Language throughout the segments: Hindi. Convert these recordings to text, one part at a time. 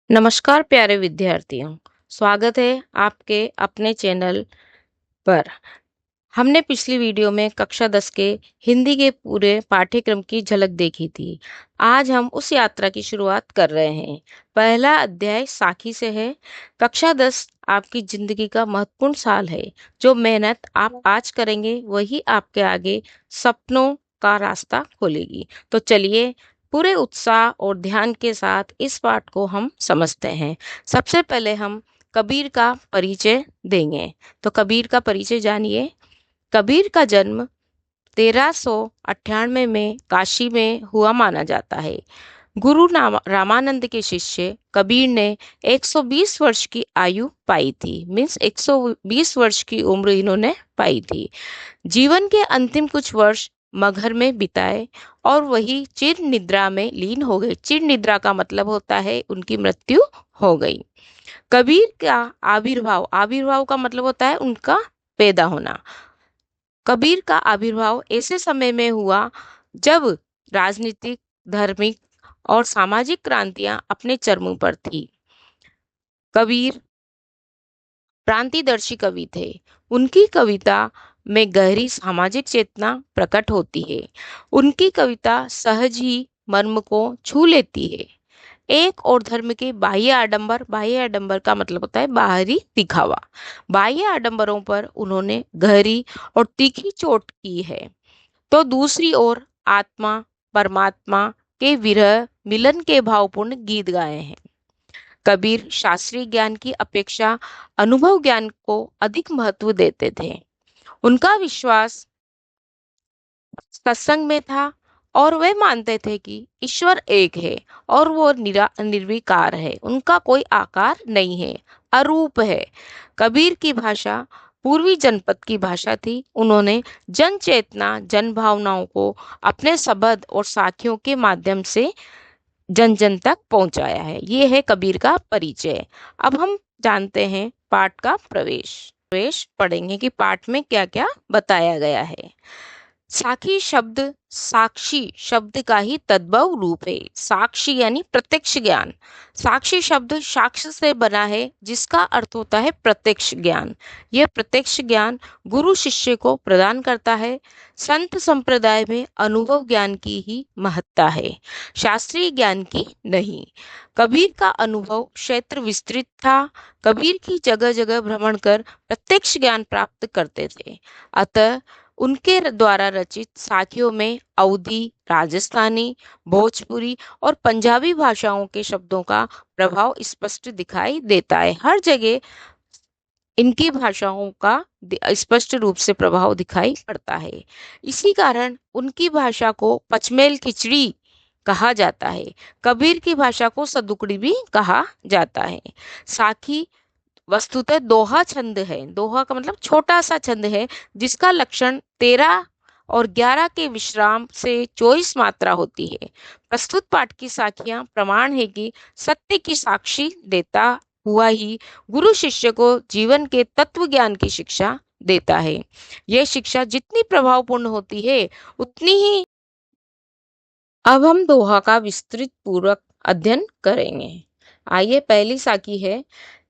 नमस्कार प्यारे विद्यार्थियों। स्वागत है आपके अपने चैनल पर। हमने पिछली वीडियो में कक्षा 10 के हिंदी के पूरे पाठ्यक्रम की झलक देखी थी। आज हम उस यात्रा की शुरुआत कर रहे हैं। पहला अध्याय साखी से है। कक्षा 10 आपकी जिंदगी का महत्वपूर्ण साल है। जो मेहनत आप आज करेंगे वही आपके आगे सपनों का रास्ता खोलेगी। तो चलिए पूरे उत्साह और ध्यान के साथ इस पाठ को हम समझते हैं। सबसे पहले हम कबीर का परिचय देंगे। तो कबीर का परिचय जानिए। कबीर का जन्म 1398 में काशी में हुआ माना जाता है। गुरु रामानंद के शिष्य कबीर ने 120 वर्ष की आयु पाई थी। मीन्स 120 वर्ष की उम्र इन्होंने पाई थी। जीवन के अंतिम कुछ वर्ष मगहर में बिताए और वही चिर निद्रा में लीन हो गए। चिर निद्रा का मतलब होता है उनकी मृत्यु हो गई। कबीर का आविर्भाव, आविर्भाव का मतलब होता है उनका पैदा होना। कबीर का आविर्भाव ऐसे समय में हुआ जब राजनीतिक, धार्मिक और सामाजिक क्रांतियां अपने चरम पर थी। कबीर क्रांतिदर्शी कवि थे। उनकी कविता में गहरी सामाजिक चेतना प्रकट होती है। उनकी कविता सहज ही मर्म को छू लेती है। एक और धर्म के बाह्य आडंबर, बाह्य आडंबर का मतलब होता है बाहरी दिखावा, बाह्य आडंबरों पर उन्होंने गहरी और तीखी चोट की है। तो दूसरी ओर आत्मा परमात्मा के विरह मिलन के भावपूर्ण गीत गाए हैं। कबीर शास्त्रीय ज्ञान की अपेक्षा अनुभव ज्ञान को अधिक महत्व देते थे। उनका विश्वास सत्संग में था और वे मानते थे कि ईश्वर एक है और वो निर्विकार है। उनका कोई आकार नहीं है, अरूप है। कबीर की भाषा पूर्वी जनपद की भाषा थी। उन्होंने जन चेतना, जन भावनाओं को अपने शब्द और साखियों के माध्यम से जन जन तक पहुंचाया है। ये है कबीर का परिचय। अब हम जानते हैं पाठ का प्रवेश। प्रवेश पढ़ेंगे कि पाठ में क्या क्या बताया गया है। साखी शब्द साक्षी शब्द का ही तद्भव रूप है। साक्षी यानी प्रत्यक्ष ज्ञान। साक्षी शब्द साक्ष्य से बना है जिसका अर्थ होता है प्रत्यक्ष ज्ञान। यह प्रत्यक्ष ज्ञान गुरु शिष्य को प्रदान करता है। संत संप्रदाय में अनुभव ज्ञान की ही महत्ता है, शास्त्रीय ज्ञान की नहीं। कबीर का अनुभव क्षेत्र विस्तृत था। कबीर की जगह जगह भ्रमण कर प्रत्यक्ष ज्ञान प्राप्त करते थे। अतः उनके द्वारा रचित साखियों में अवधी, राजस्थानी, भोजपुरी और पंजाबी भाषाओं के शब्दों का प्रभाव स्पष्ट दिखाई देता है। हर जगह इनकी भाषाओं का स्पष्ट रूप से प्रभाव दिखाई पड़ता है। इसी कारण उनकी भाषा को पचमेल खिचड़ी कहा जाता है। कबीर की भाषा को सदुकड़ी भी कहा जाता है। साखी वस्तुतः दोहा छंद है। दोहा का मतलब छोटा सा छंद है जिसका लक्षण 13 और 11 के विश्राम से 24 मात्रा होती है। प्रस्तुत पाठ की साखियां प्रमाण है कि सत्य की साक्षी देता हुआ ही गुरु शिष्य को जीवन के तत्व ज्ञान की शिक्षा देता है। यह शिक्षा जितनी प्रभावपूर्ण होती है उतनी ही। अब हम दोहा का विस्तृत पूर्वक अध्ययन करेंगे। आइए, पहली साखी है।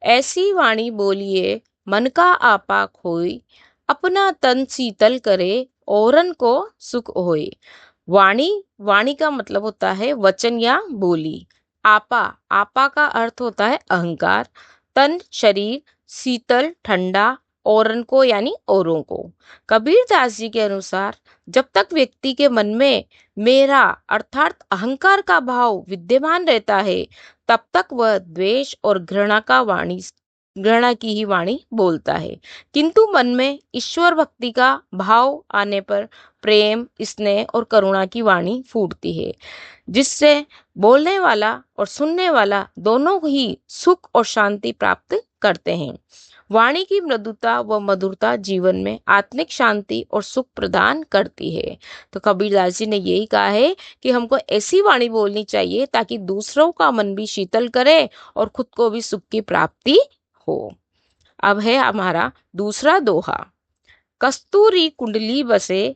ऐसी वाणी बोलिए मन का आपा खोई, अपना तन शीतल करे औरन को सुख होए। वाणी, वाणी का मतलब होता है वचन या बोली। आपा, आपा का अर्थ होता है अहंकार। तन शरीर, शीतल ठंडा, औरन को यानी औरों को। कबीर दास जी के अनुसार जब तक व्यक्ति के मन में मेरा अर्थात अहंकार का भाव विद्यमान रहता है तब तक वह द्वेष और घृणा की ही वाणी बोलता है। किंतु मन में ईश्वर भक्ति का भाव आने पर प्रेम, स्नेह और करुणा की वाणी फूटती है, जिससे बोलने वाला और सुनने वाला दोनों ही सुख और शांति प्राप्त करते हैं। वाणी की मृदुता व मधुरता जीवन में आत्मिक शांति और सुख प्रदान करती है। तो कबीरदास जी ने यही कहा है कि हमको ऐसी वाणी बोलनी चाहिए ताकि दूसरों का मन भी शीतल करे और खुद को भी सुख की प्राप्ति हो। अब है हमारा दूसरा दोहा। कस्तूरी कुंडली बसे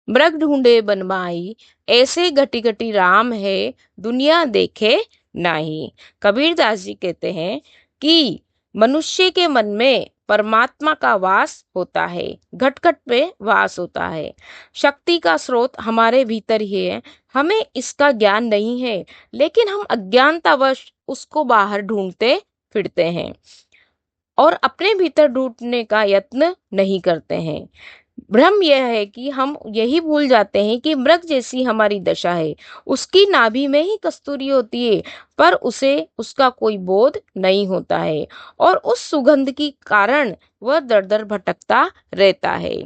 मृग ढूंढे बनमाई, ऐसे घटी घटी राम है, दुनिया देखे नाही। कबीरदास जी कहते हैं कि मनुष्य के मन में परमात्मा का वास होता है, घट घट में वास होता है। शक्ति का स्रोत हमारे भीतर ही है, हमें इसका ज्ञान नहीं है, लेकिन हम अज्ञानतावश उसको बाहर ढूंढते फिरते हैं और अपने भीतर ढूंढने का यत्न नहीं करते हैं। भ्रम यह है कि हम यही भूल जाते हैं कि मृग जैसी हमारी दशा है, उसकी नाभि में ही कस्तूरी होती है, पर उसे उसका कोई बोध नहीं होता है और उस सुगंध की कारण वह दर दर भटकता रहता है।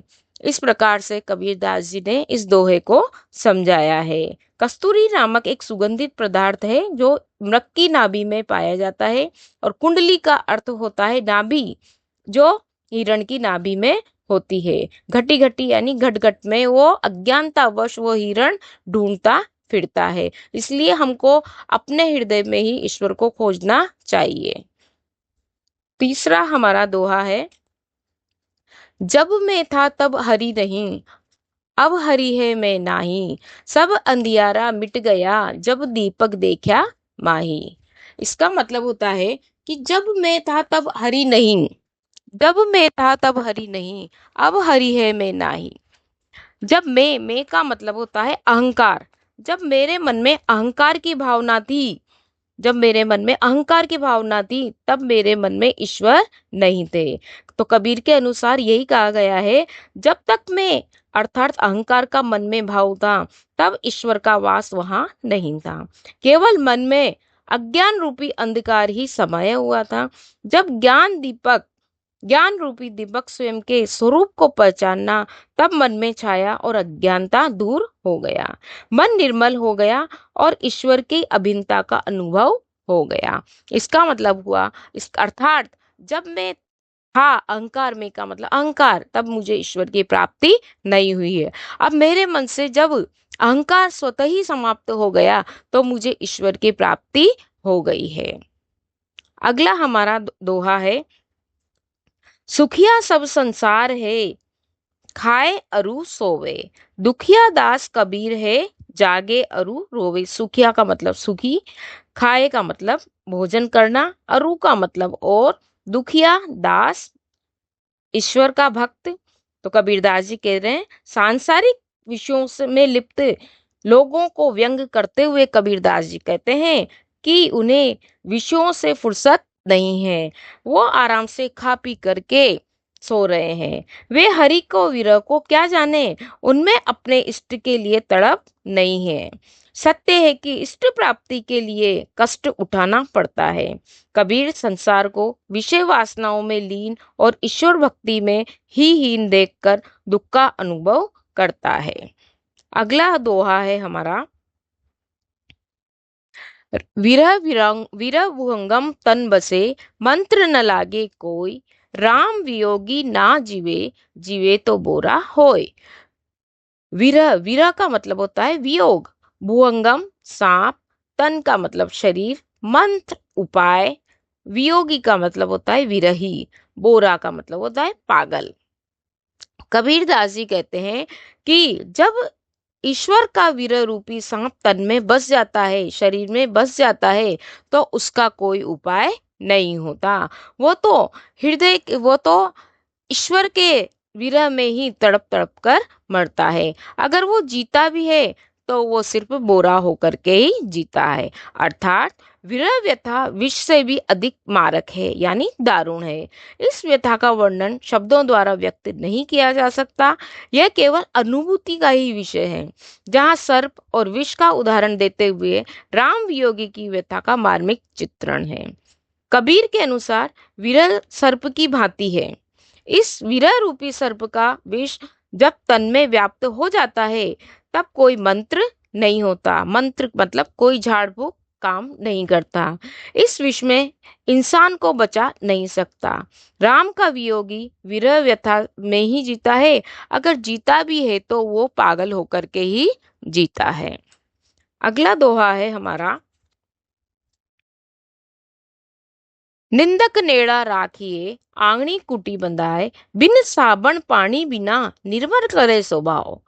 इस प्रकार से कबीरदास जी ने इस दोहे को समझाया है। कस्तूरी नामक एक सुगंधित पदार्थ है जो मृग की नाभि में पाया जाता है, और कुंडली का अर्थ होता है नाभि, जो हिरण की नाभि में होती है। घटी घटी यानी घट घट में वो अज्ञानतावश वो हिरण ढूंढता फिरता है, इसलिए हमको अपने हृदय में ही ईश्वर को खोजना चाहिए। तीसरा हमारा दोहा है, जब मैं था तब हरि नहीं, अब हरि है मैं नाही, सब अंधियारा मिट गया, जब दीपक देखा माही। इसका मतलब होता है कि जब मैं था तब हरि नहीं, जब मैं था तब हरि नहीं, अब हरि है मैं नाही। जब मैं का मतलब होता है अहंकार। जब मेरे मन में अहंकार की भावना थी, जब मेरे मन में अहंकार की भावना थी, तब मेरे मन में ईश्वर नहीं थे। तो कबीर के अनुसार यही कहा गया है, जब तक मैं अर्थात अहंकार का मन में भाव था, तब ईश्वर का वास वहां नहीं था। केवल मन में अज्ञान रूपी अंधकार ही समाया हुआ था। जब ज्ञान रूपी दीपक स्वयं के स्वरूप को पहचानना, तब मन में छाया और अज्ञानता दूर हो गया, मन निर्मल हो गया और ईश्वर की अभिन्नता का अनुभव हो गया। इसका मतलब हुआ, इस अर्थात जब मैं था अहंकार में का मतलब अहंकार, तब मुझे ईश्वर की प्राप्ति नहीं हुई है। अब मेरे मन से जब अहंकार स्वतः ही समाप्त हो गया, तो मुझे ईश्वर की प्राप्ति हो गई है। अगला हमारा दोहा है, सुखिया सब संसार है, खाए अरु सोवे, दुखिया दास कबीर है, जागे अरु रोवे। सुखिया का मतलब सुखी, खाए का मतलब भोजन करना, अरु का मतलब और, दुखिया दास ईश्वर का भक्त। तो कबीरदास जी कह रहे हैं, सांसारिक विषयों से में लिप्त लोगों को व्यंग करते हुए कबीरदास जी कहते हैं कि उन्हें विषयों से फुर्सत नहीं है, वो आराम से खा पी करके सो रहे हैं। वे हरि को विरह को क्या जाने, उनमें अपने इष्ट के लिए तड़प नहीं है। सत्य है कि इष्ट प्राप्ति के लिए कष्ट उठाना पड़ता है। कबीर संसार को विषय वासनाओं में लीन और ईश्वर भक्ति में ही हीन देखकर दुख का अनुभव करता है। अगला दोहा है हमारा, विरह विहंगम तन बसे, मंत्र न लागे कोई, राम वियोगी ना जीवे, जीवे तो बोरा होय। विरह का मतलब होता है वियोग, भुअंगम सांप, तन का मतलब शरीर, मंत्र उपाय, वियोगी का मतलब होता है विरही, बोरा का मतलब होता है पागल। कबीरदास जी कहते हैं कि जब ईश्वर का विरह रूपी सांप तन में बस जाता है, शरीर में बस जाता है, तो उसका कोई उपाय नहीं होता। वो तो ईश्वर के विरह में ही तड़प तड़प कर मरता है। अगर वो जीता भी है, तो वो सिर्फ बोरा होकर के ही जीता है। अर्थात विरह व्यथा विष से भी अधिक मारक है, यानी दारुण है। इस व्यथा का वर्णन शब्दों द्वारा व्यक्त नहीं किया जा सकता, यह केवल अनुभूति का ही विषय है। जहाँ सर्प और विष का उदाहरण देते हुए राम वियोगी की व्यथा का मार्मिक चित्रण है। कबीर के अनुसार विरह सर्प की भांति है। इस विरह रूपी सर्प का विष जब तन में व्याप्त हो जाता है, तब कोई मंत्र नहीं होता। मंत्र मतलब कोई झाड़ फूक काम नहीं करता। इस विष में इंसान को बचा नहीं सकता। राम का वियोगी विरह व्यथा में ही जीता है। अगर जीता भी है, तो वो पागल होकर के ही जीता है। अगला दोहा है हमारा, निंदक नेड़ा राखिए, आंगनी कुटी बंधाए, बिन साबन पानी बिना निर्मल करे स्वभाव।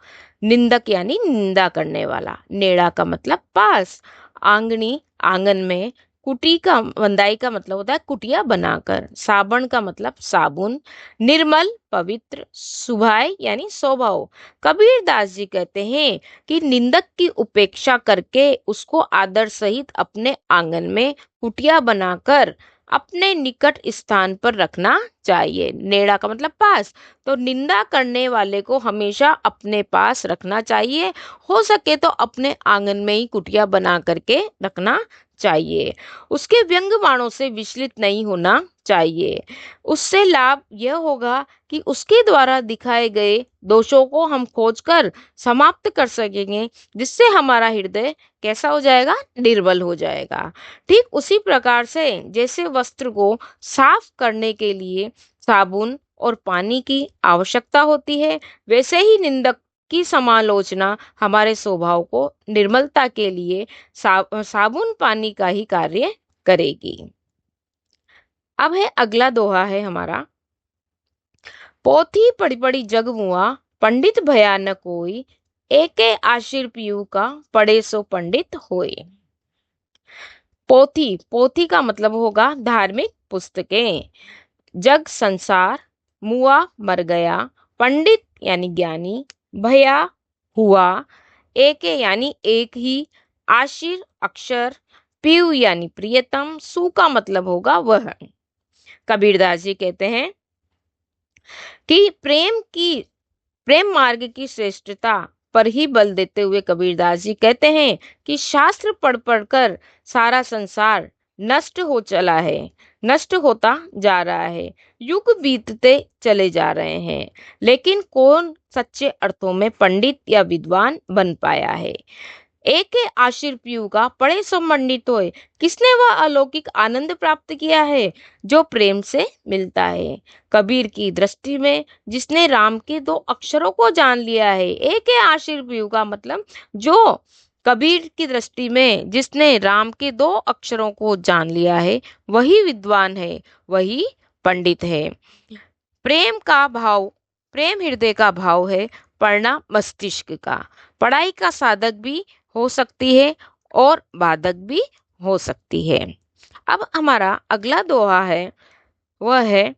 निंदक यानी निंदा करने वाला। नेड़ा का मतलब पास। आंगनी आंगन में। कुटी का बंदाई का मतलब होता है कुटिया बनाकर। साबण का मतलब साबुन। निर्मल पवित्र। सुभाय यानी स्वभाव। कबीर दास जी कहते हैं कि निंदक की उपेक्षा करके उसको आदर सहित अपने आंगन में कुटिया बनाकर अपने निकट स्थान पर रखना चाहिए। नेड़ा का मतलब पास। तो निंदा करने वाले को हमेशा अपने पास रखना चाहिए। हो सके तो अपने आंगन में ही कुटिया बना करके रखना चाहिए। उसके व्यंग बाणों से विचलित नहीं होना चाहिए। उससे लाभ यह होगा कि उसके द्वारा दिखाए गए दोषों को हम खोजकर समाप्त कर सकेंगे, जिससे हमारा हृदय कैसा हो जाएगा, निर्बल हो जाएगा। ठीक उसी प्रकार से जैसे वस्त्र को साफ करने के लिए साबुन और पानी की आवश्यकता होती है, वैसे ही निंदक की समालोचना हमारे स्वभाव को निर्मलता के लिए साबुन पानी का ही कार्य करेगी। अब है अगला दोहा है हमारा। पोथी पढ़ी पढ़ी जग मुआ, पंडित भया न कोई, एके आशीर पीयू का, पढ़े सो पंडित होए। पोथी पोथी का मतलब होगा धार्मिक पुस्तकें। जग संसार। मुआ मर गया। पंडित यानी ज्ञानी। भया हुआ। एके यानी एक ही। आशिर अक्षर। पीयू यानी प्रियतम। सु का मतलब होगा वह। कबीरदास जी कहते हैं कि प्रेम मार्ग की श्रेष्ठता पर ही बल देते हुए कबीरदास जी कहते हैं कि शास्त्र पढ़ पढ़कर सारा संसार नष्ट हो चला है, नष्ट होता जा रहा है। युग बीतते चले जा रहे हैं, लेकिन कौन सच्चे अर्थों में पंडित या विद्वान बन पाया है। एक आशीर पीयू का, पढ़े सो पंडित होए। किसने वह अलौकिक आनंद प्राप्त किया है जो प्रेम से मिलता है। कबीर की दृष्टि में जिसने राम के दो अक्षरों को जान लिया है। एक आशीर पीयू का मतलब जो कबीर की दृष्टि में जिसने राम के दो अक्षरों को जान लिया है, वही विद्वान है, वही पंडित है। प्रेम का भाव, प्रेम हृदय का भाव है, पढ़ना मस्तिष्क का। पढ़ाई का साधक भी हो सकती है और बाधक भी हो सकती है। अब हमारा अगला दोहा है, वह है,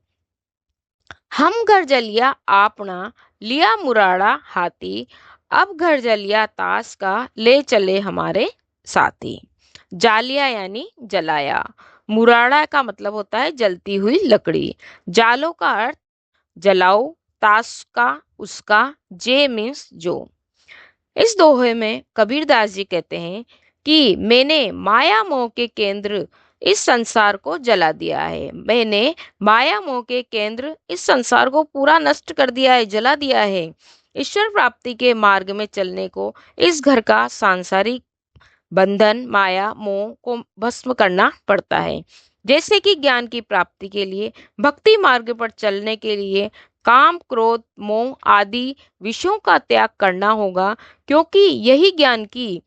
हम घर जलिया आपना, लिया मुराड़ा हाथी, अब घर जलिया ताश का, ले चले हमारे साथी। जालिया यानी जलाया। मुराड़ा का मतलब होता है जलती हुई लकड़ी। जालो का अर्थ जलाओ। ताश का उसका। जे मीन्स जो। इस दोहे में कबीरदास जी कहते हैं कि मैंने माया मोह के केंद्र इस संसार को जला दिया है। मैंने माया मोह के केंद्र इस संसार को पूरा नष्ट कर दिया है, जला दिया है। ईश्वर प्राप्ति के मार्ग में चलने को इस घर का सांसारिक बंधन माया मोह को भस्म करना पड़ता है। जैसे कि ज्ञान की प्राप्ति के लिए, भक्ति मार्ग पर चलने के लिए काम क्रोध मोह आदि विषयों का त्याग करना होगा, क्योंकि यही ज्ञान की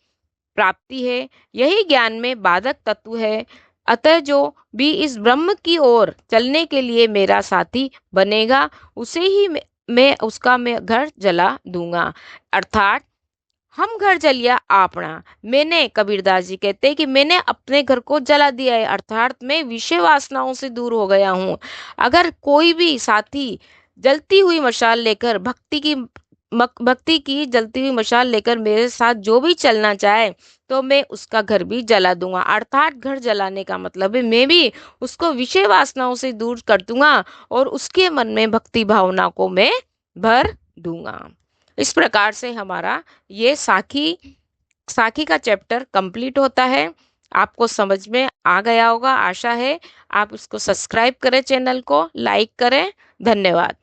प्राप्ति है, यही ज्ञान में बाधक तत्व है। अतः जो भी इस ब्रह्म की ओर चलने के लिए मेरा साथी बनेगा, उसे ही मैं घर जला दूंगा। अर्थात हम घर जलिया आपना। मैंने, कबीरदास जी कहते हैं कि मैंने अपने घर को जला दिया है, अर्थात मैं विषय वासनाओं से दूर हो गया हूँ। अगर कोई भी साथी जलती हुई मशाल लेकर भक्ति की जलती हुई मशाल लेकर मेरे साथ जो भी चलना चाहे, तो मैं उसका घर भी जला दूंगा। अर्थात घर जलाने का मतलब है मैं भी उसको विषय वासनाओं से दूर कर दूंगा और उसके मन में भक्ति भावना को मैं भर दूंगा। इस प्रकार से हमारा ये साखी साखी का चैप्टर कंप्लीट होता है। आपको समझ में आ गया होगा, आशा है। आप इसको सब्सक्राइब करें, चैनल को लाइक करें। धन्यवाद।